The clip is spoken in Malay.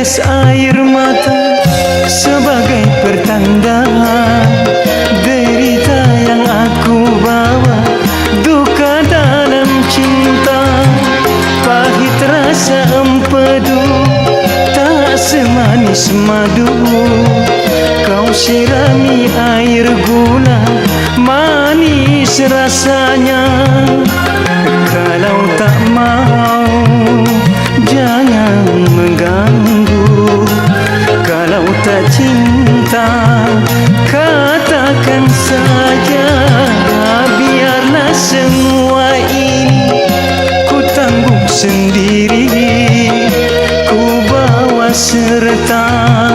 Tetes air mata sebagai pertanda derita yang aku bawa, duka dalam cinta. Pahit rasa empedu, tak semanis madu. Kau sirami air gula, manis rasanya. Kalau tak mau, jangan mengganggu. Kalau tak cinta, katakan saja. Biarlah semua ini ku tanggung sendiri, ku bawa serta.